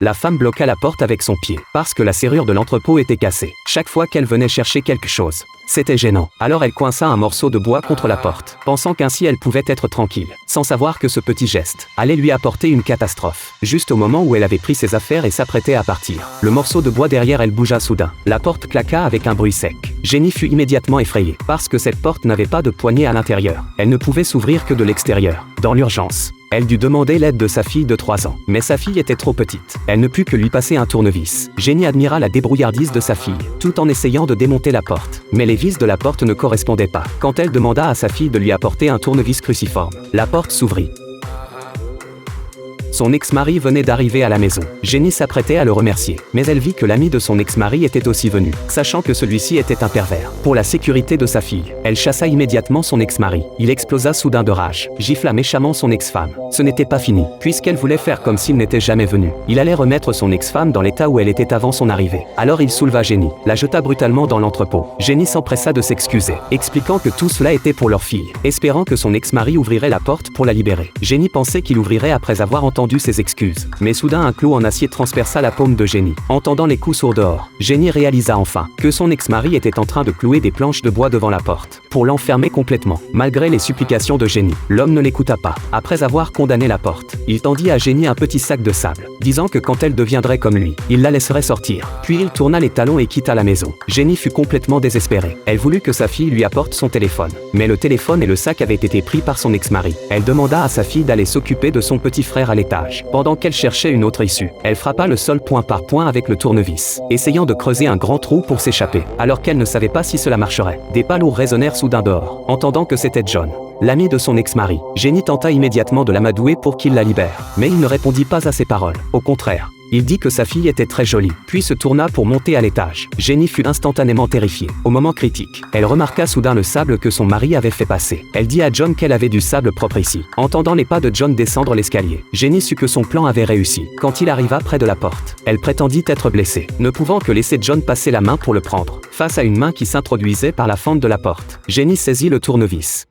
La femme bloqua la porte avec son pied, parce que la serrure de l'entrepôt était cassée. Chaque fois qu'elle venait chercher quelque chose, c'était gênant. Alors elle coinça un morceau de bois contre la porte, pensant qu'ainsi elle pouvait être tranquille, sans savoir que ce petit geste allait lui apporter une catastrophe. Juste au moment où elle avait pris ses affaires et s'apprêtait à partir, le morceau de bois derrière elle bougea soudain. La porte claqua avec un bruit sec. Jenny fut immédiatement effrayée, parce que cette porte n'avait pas de poignée à l'intérieur. Elle ne pouvait s'ouvrir que de l'extérieur. Dans l'urgence, elle dut demander l'aide de sa fille de 3 ans. Mais sa fille était trop petite. Elle ne put que lui passer un tournevis. Jenny admira la débrouillardise de sa fille, tout en essayant de démonter la porte. Mais les vis de la porte ne correspondaient pas. Quand elle demanda à sa fille de lui apporter un tournevis cruciforme, la porte s'ouvrit. Son ex-mari venait d'arriver à la maison. Jenny s'apprêtait à le remercier, mais elle vit que l'ami de son ex-mari était aussi venu, sachant que celui-ci était un pervers. Pour la sécurité de sa fille, elle chassa immédiatement son ex-mari. Il explosa soudain de rage, gifla méchamment son ex-femme. Ce n'était pas fini, puisqu'elle voulait faire comme s'il n'était jamais venu. Il allait remettre son ex-femme dans l'état où elle était avant son arrivée. Alors il souleva Jenny, la jeta brutalement dans l'entrepôt. Jenny s'empressa de s'excuser, expliquant que tout cela était pour leur fille, espérant que son ex-mari ouvrirait la porte pour la libérer. Jenny pensait qu'il ouvrirait après avoir entendu ses excuses. Mais soudain un clou en acier transperça la paume de Jenny. Entendant les coups sourds dehors, Jenny réalisa enfin que son ex-mari était en train de clouer des planches de bois devant la porte, pour l'enfermer complètement. Malgré les supplications de Jenny, l'homme ne l'écouta pas. Après avoir condamné la porte, il tendit à Jenny un petit sac de sable, disant que quand elle deviendrait comme lui, il la laisserait sortir. Puis il tourna les talons et quitta la maison. Jenny fut complètement désespérée. Elle voulut que sa fille lui apporte son téléphone. Mais le téléphone et le sac avaient été pris par son ex-mari. Elle demanda à sa fille d'aller s'occuper de son petit frère à l'étage. Pendant qu'elle cherchait une autre issue, elle frappa le sol point par point avec le tournevis, essayant de creuser un grand trou pour s'échapper, alors qu'elle ne savait pas si cela marcherait. Des pas lourds résonnèrent soudain dehors, entendant que c'était John, l'ami de son ex-mari. Jenny tenta immédiatement de l'amadouer pour qu'il la libère, mais il ne répondit pas à ses paroles. Au contraire, il dit que sa fille était très jolie, puis se tourna pour monter à l'étage. Jenny fut instantanément terrifiée. Au moment critique, elle remarqua soudain le sable que son mari avait fait passer. Elle dit à John qu'elle avait du sable propre ici. Entendant les pas de John descendre l'escalier, Jenny sut que son plan avait réussi. Quand il arriva près de la porte, elle prétendit être blessée, ne pouvant que laisser John passer la main pour le prendre. Face à une main qui s'introduisait par la fente de la porte, Jenny saisit le tournevis.